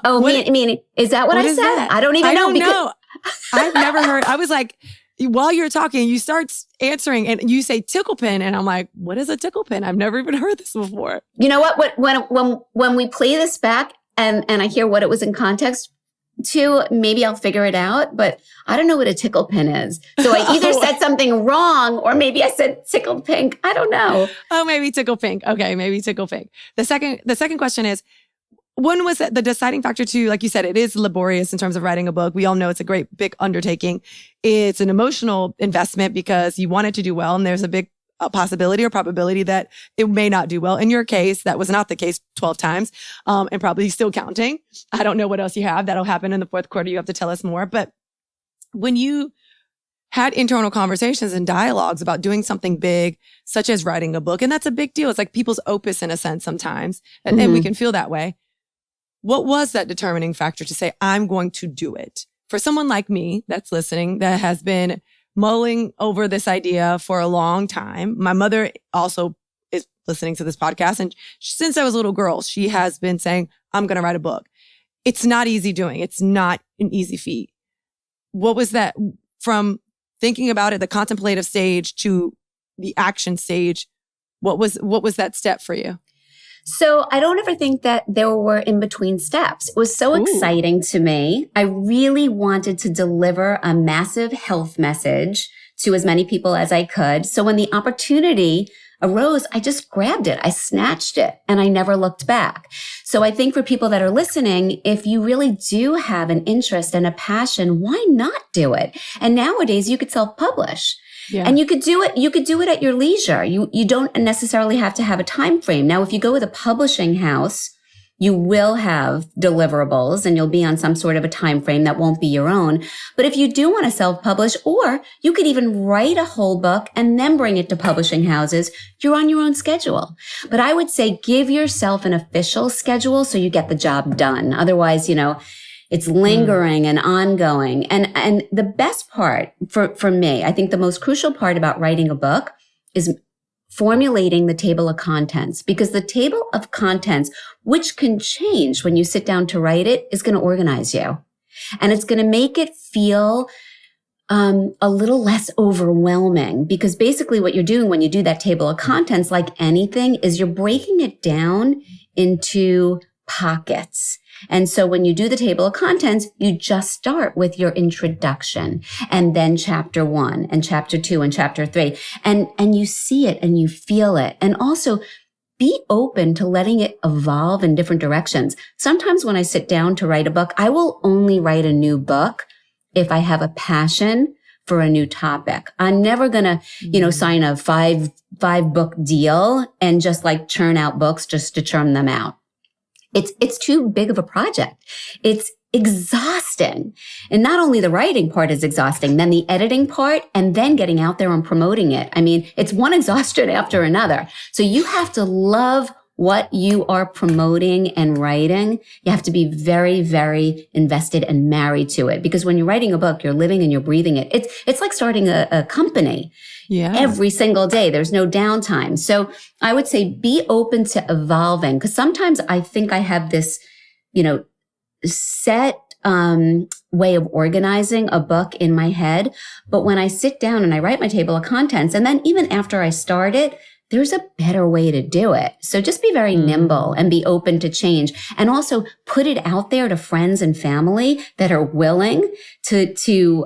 Meaning, is that what I said? That? I don't even know. I've never heard. I was like, while you're talking, you start answering and you say tickle pin. And I'm like, what is a tickle pin? I've never even heard this before. You know what? When we play this back and I hear what it was in context to, maybe I'll figure it out, but I don't know what a tickle pin is. So I either said something wrong or maybe I said tickled pink. I don't know. Oh, maybe tickle pink. Okay. Maybe tickle pink. The second question is, when was the deciding factor to, like you said, it is laborious in terms of writing a book. We all know it's a great big undertaking. It's an emotional investment because you want it to do well. And there's a big possibility or probability that it may not do well. In your case, that was not the case 12 times, and probably still counting. I don't know what else you have that'll happen in the fourth quarter. You have to tell us more. But when you had internal conversations and dialogues about doing something big, such as writing a book, and that's a big deal. It's like people's opus in a sense sometimes, and we can feel that way. What was that determining factor to say, I'm going to do it? For someone like me that's listening, that has been mulling over this idea for a long time. My mother also is listening to this podcast. And since I was a little girl, she has been saying, I'm going to write a book. It's not easy doing. It's not an easy feat. What was that from thinking about it, the contemplative stage to the action stage? What was that step for you? So I don't ever think that there were in-between steps. It was so exciting to me. I really wanted to deliver a massive health message to as many people as I could. So when the opportunity arose, I just grabbed it. I snatched it and I never looked back. So I think for people that are listening, if you really do have an interest and a passion, why not do it? And nowadays you could self-publish. Yeah. And you could do it at your leisure. You don't necessarily have to have a time frame. Now, if you go with a publishing house, you will have deliverables and you'll be on some sort of a time frame that won't be your own. But if you do want to self-publish, or you could even write a whole book and then bring it to publishing houses, you're on your own schedule. But I would say give yourself an official schedule so you get the job done. Otherwise, it's lingering and ongoing. And the best part for me, I think the most crucial part about writing a book is formulating the table of contents, because the table of contents, which can change when you sit down to write it, is going to organize you. And it's going to make it feel a little less overwhelming, because basically what you're doing when you do that table of contents, like anything, is you're breaking it down into pockets. And so when you do the table of contents, you just start with your introduction and then chapter 1 and chapter 2 and chapter 3. And you see it and you feel it. And also be open to letting it evolve in different directions. Sometimes when I sit down to write a book, I will only write a new book if I have a passion for a new topic. I'm never going to, sign a five book deal and just churn out books just to churn them out. It's too big of a project. It's exhausting. And not only the writing part is exhausting, then the editing part, and then getting out there and promoting it. I mean, it's one exhaustion after another. So you have to love what you are promoting and writing. You have to be very, very invested and married to it. Because when you're writing a book, you're living and you're breathing it. It's like starting a company. Yeah. Every single day. There's no downtime. So I would say be open to evolving, because sometimes I think I have this, set way of organizing a book in my head. But when I sit down and I write my table of contents, and then even after I start it, there's a better way to do it. So just be very nimble and be open to change, and also put it out there to friends and family that are willing to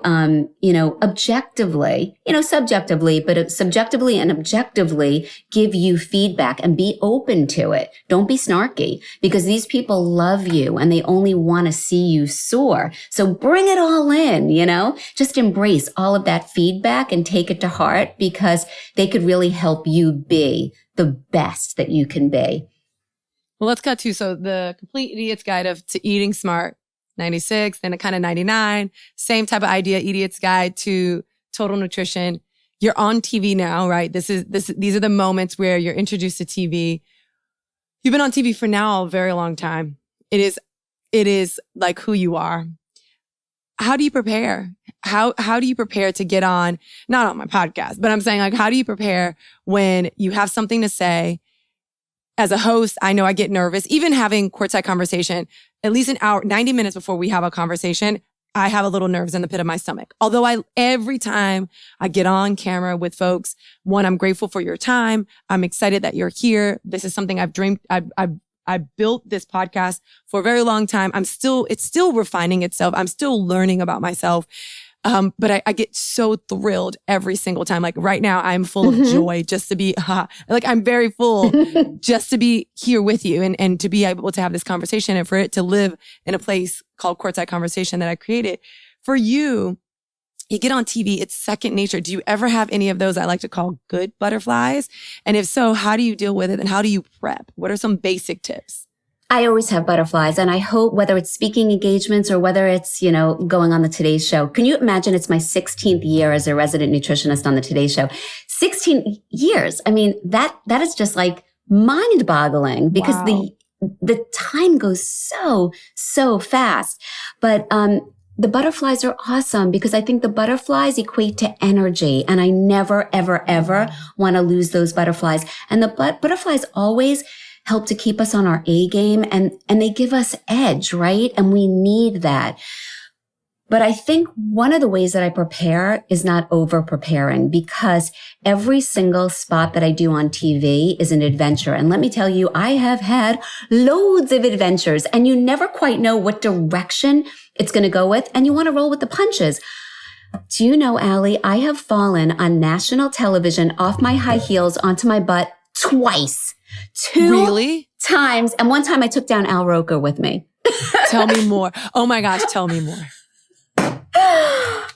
objectively, subjectively, but subjectively and objectively give you feedback, and be open to it. Don't be snarky, because these people love you and they only want to see you soar. So bring it all in, just embrace all of that feedback and take it to heart, because they could really help you be the best that you can be. Well, let's cut to, so the Complete Idiot's Guide to Eating Smart, 96, then a kind of 99, same type of idea, Idiot's Guide to Total Nutrition. You're on TV now, right? These are the moments where you're introduced to TV. You've been on TV for now a very long time. It is like who you are. How do you prepare? How do you prepare to get on, not on my podcast, but I'm saying, like, how do you prepare when you have something to say? As a host, I know I get nervous. Even having courtside conversation, at least an hour, 90 minutes before we have a conversation, I have a little nerves in the pit of my stomach. Although every time I get on camera with folks, one, I'm grateful for your time. I'm excited that you're here. This is something I've dreamed. I built this podcast for a very long time. It's still refining itself. I'm still learning about myself. But I get so thrilled every single time. Like right now, I'm full of joy just to be, like I'm very full just to be here with you and to be able to have this conversation and for it to live in a place called Courtside Conversation that I created. For you, you get on TV, it's second nature. Do you ever have any of those I like to call good butterflies? And if so, how do you deal with it and how do you prep? What are some basic tips? I always have butterflies, and I hope whether it's speaking engagements or whether it's, going on the Today Show. Can you imagine it's my 16th year as a resident nutritionist on the Today Show? 16 years. I mean, that is just like mind-boggling because the time goes so fast. But the butterflies are awesome because I think the butterflies equate to energy, and I never, ever, ever want to lose those butterflies. And the butterflies always help to keep us on our A game and they give us edge, right? And we need that. But I think one of the ways that I prepare is not over preparing because every single spot that I do on TV is an adventure. And let me tell you, I have had loads of adventures and you never quite know what direction it's going to go with. And you want to roll with the punches. Do you know, Allie, I have fallen on national television off my high heels onto my butt twice. Two times. And one time I took down Al Roker with me. Tell me more. Oh my gosh, tell me more.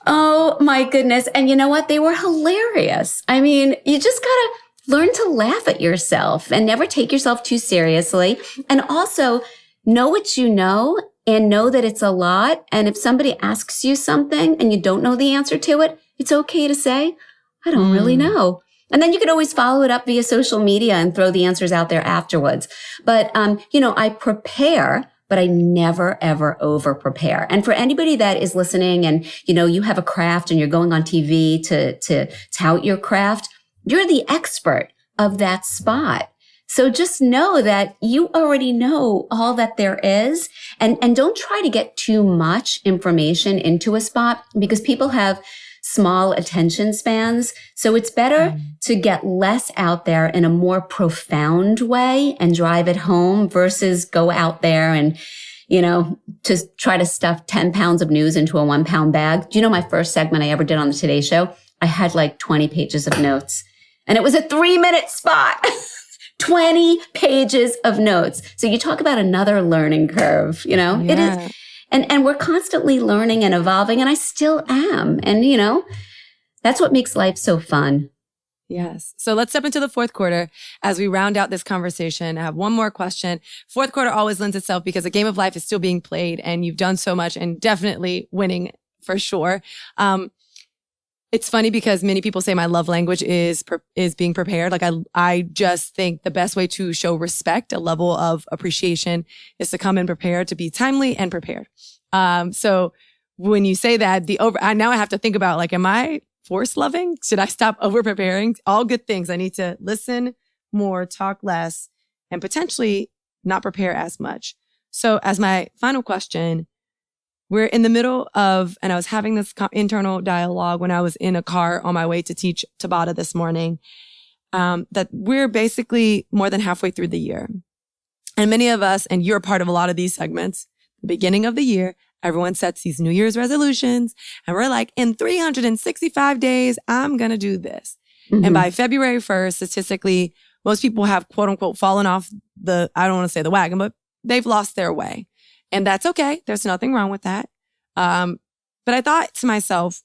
Oh my goodness. And you know what? They were hilarious. I mean, you just gotta learn to laugh at yourself and never take yourself too seriously. And also know what you know and know that it's a lot. And if somebody asks you something and you don't know the answer to it, it's okay to say, I don't really know. And then you could always follow it up via social media and throw the answers out there afterwards. But, I prepare, but I never, ever over prepare. And for anybody that is listening and, you have a craft and you're going on TV to tout your craft, you're the expert of that spot. So just know that you already know all that there is and don't try to get too much information into a spot because people have small attention spans. So it's better to get less out there in a more profound way and drive it home versus go out there and, to try to stuff 10 pounds of news into a 1 pound bag. Do you know my first segment I ever did on the Today Show? I had like 20 pages of notes and it was a 3-minute spot. 20 pages of notes. So you talk about another learning curve, Yeah. It is. And we're constantly learning and evolving, and I still am. And, that's what makes life so fun. Yes. So let's step into the fourth quarter as we round out this conversation. I have one more question. Fourth quarter always lends itself because the game of life is still being played and you've done so much and definitely winning for sure. It's funny because many people say my love language is being prepared. Like I just think the best way to show respect, a level of appreciation, is to come in prepared, to be timely and prepared. So when you say that, now I have to think about like, am I force loving? Should I stop over preparing? All good things. I need to listen more, talk less, and potentially not prepare as much. So as my final question, we're in the middle of, and I was having this internal dialogue when I was in a car on my way to teach Tabata this morning, that we're basically more than halfway through the year. And many of us, and you're a part of a lot of these segments, the beginning of the year, everyone sets these New Year's resolutions. And we're like, in 365 days, I'm going to do this. Mm-hmm. And by February 1st, statistically, most people have quote unquote fallen off I don't want to say the wagon, but they've lost their way. And that's okay. There's nothing wrong with that. But I thought to myself,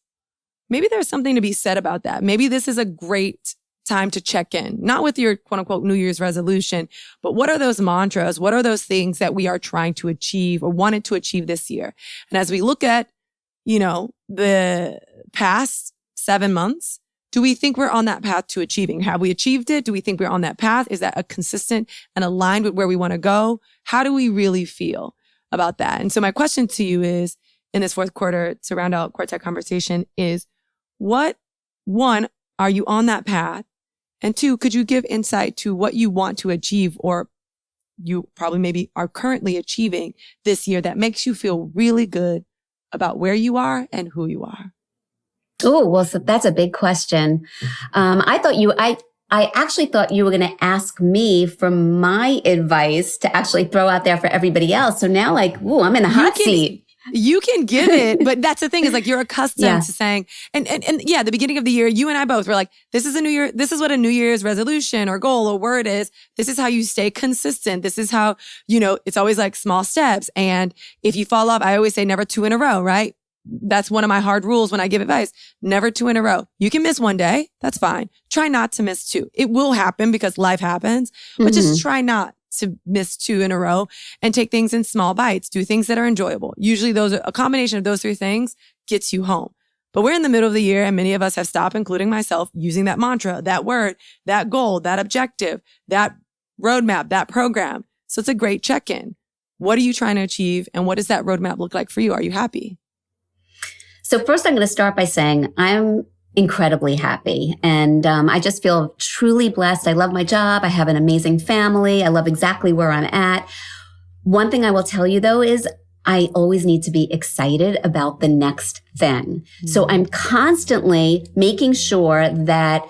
maybe there's something to be said about that. Maybe this is a great time to check in, not with your quote unquote New Year's resolution, but what are those mantras? What are those things that we are trying to achieve or wanted to achieve this year? And as we look at, the past 7 months, do we think we're on that path to achieving? Have we achieved it? Do we think we're on that path? Is that a consistent and aligned with where we want to go? How do we really feel about that? And so my question to you is, in this fourth quarter, to round out Courtside conversation, is one, are you on that path? And two, could you give insight to what you want to achieve or you probably maybe are currently achieving this year that makes you feel really good about where you are and who you are? Oh, well, so that's a big question. I actually thought you were going to ask me for my advice to actually throw out there for everybody else. So now I'm in the hot seat. You can give it, but that's the thing is you're accustomed to saying, and the beginning of the year, you and I both were like, this is what a New Year's resolution or goal or word is. This is how you stay consistent. This is how, it's always small steps. And if you fall off, I always say never 2 in a row, right? That's one of my hard rules when I give advice. Never 2 in a row. You can miss one day. That's fine. Try not to miss 2. It will happen because life happens, but just try not to miss 2 in a row and take things in small bites. Do things that are enjoyable. Usually a combination of those 3 things gets you home. But we're in the middle of the year and many of us have stopped, including myself, using that mantra, that word, that goal, that objective, that roadmap, that program. So it's a great check-in. What are you trying to achieve? And what does that roadmap look like for you? Are you happy? So first, I'm going to start by saying I'm incredibly happy. And I just feel truly blessed. I love my job. I have an amazing family. I love exactly where I'm at. One thing I will tell you, though, is I always need to be excited about the next thing. So I'm constantly making sure that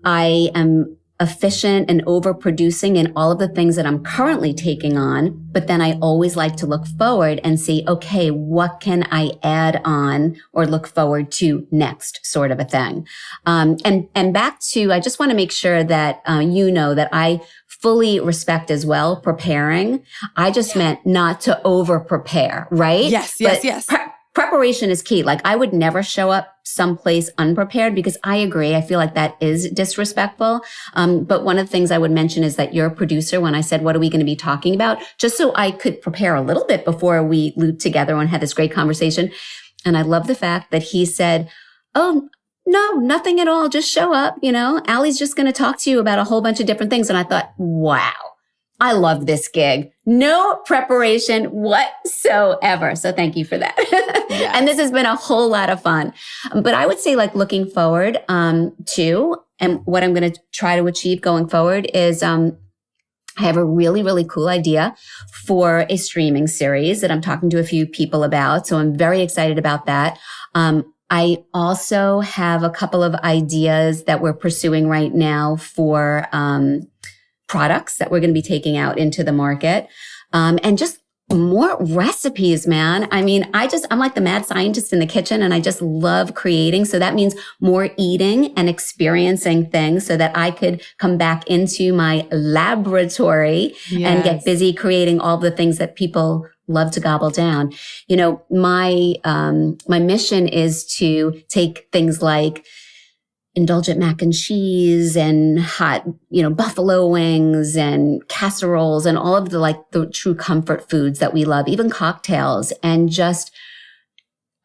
I am efficient and overproducing in all of the things that I'm currently taking on. But then I always like to look forward and see, okay, what can I add on or look forward to next, sort of a thing. And back to, I just want to make sure that that I fully respect as well preparing. I just meant not to over prepare, right? Yes. Preparation is key. I would never show up someplace unprepared because I agree. I feel like that is disrespectful. But one of the things I would mention is that you're a producer when I said, what are we going to be talking about? Just so I could prepare a little bit before we looped together and had this great conversation. And I love the fact that he said, oh, no, nothing at all. Just show up. Allie's just going to talk to you about a whole bunch of different things. And I thought, wow. I love this gig. No preparation whatsoever. So thank you for that. Yes. And this has been a whole lot of fun. But I would say looking forward to, and what I'm going to try to achieve going forward is I have a really, really cool idea for a streaming series that I'm talking to a few people about. So I'm very excited about that. I also have a couple of ideas that we're pursuing right now for products that we're going to be taking out into the market. And just more recipes, man. I mean, I'm like the mad scientist in the kitchen and I just love creating. So that means more eating and experiencing things so that I could come back into my laboratory and get busy creating all the things that people love to gobble down. My mission is to take things like indulgent mac and cheese and hot, buffalo wings and casseroles and all of the true comfort foods that we love, even cocktails, and just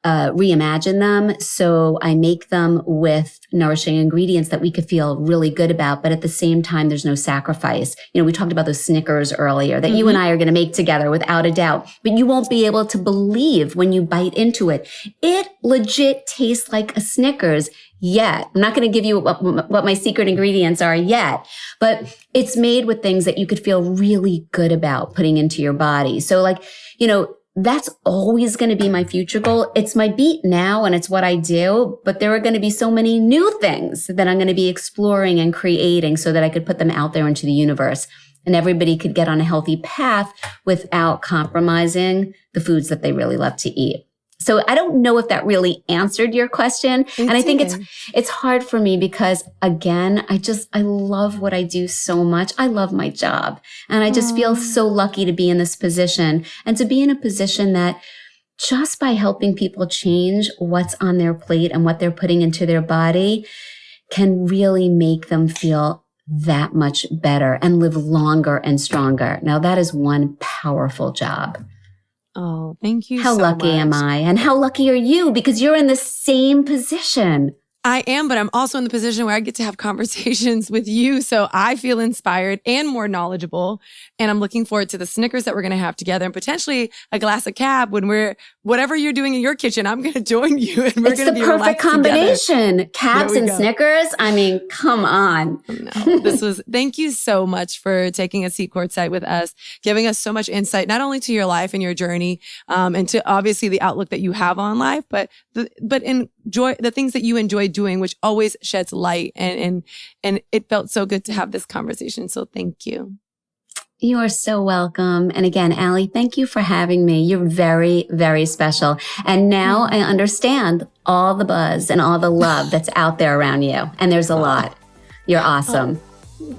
reimagine them. So I make them with nourishing ingredients that we could feel really good about, but at the same time, there's no sacrifice. We talked about those Snickers earlier that you and I are going to make together without a doubt, but you won't be able to believe when you bite into it. It legit tastes like a Snickers yet. I'm not going to give you what my secret ingredients are yet, but it's made with things that you could feel really good about putting into your body. So that's always going to be my future goal. It's my beat now and it's what I do, but there are going to be so many new things that I'm going to be exploring and creating so that I could put them out there into the universe and everybody could get on a healthy path without compromising the foods that they really love to eat. So I don't know if that really answered your question. And I think it's hard for me because again, I love what I do so much. I love my job and I just feel so lucky to be in this position and to be in a position that just by helping people change what's on their plate and what they're putting into their body can really make them feel that much better and live longer and stronger. Now, that is one powerful job. Oh, thank you How so lucky much. am I? And how lucky are you? Because you're in the same position. I am, but I'm also in the position where I get to have conversations with you. So I feel inspired and more knowledgeable. And I'm looking forward to the Snickers that we're going to have together and potentially a glass of cab when whatever you're doing in your kitchen, I'm going to join you and we're going to be It's the perfect combination. Together. Cabs and Snickers. I mean, come on. No, thank you so much for taking a seat courtside with us, giving us so much insight, not only to your life and your journey, and to obviously the outlook that you have on life, but enjoy the things that you enjoy doing, which always sheds light. And it felt so good to have this conversation. So thank you. You are so welcome. And again, Allie, thank you for having me. You're very, very special. And now I understand all the buzz and all the love that's out there around you. And there's a lot. You're awesome.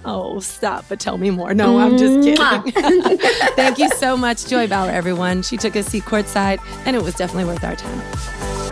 Oh, stop, but tell me more. No, I'm just kidding. Thank you so much, Joy Bauer, everyone. She took a seat courtside, and it was definitely worth our time.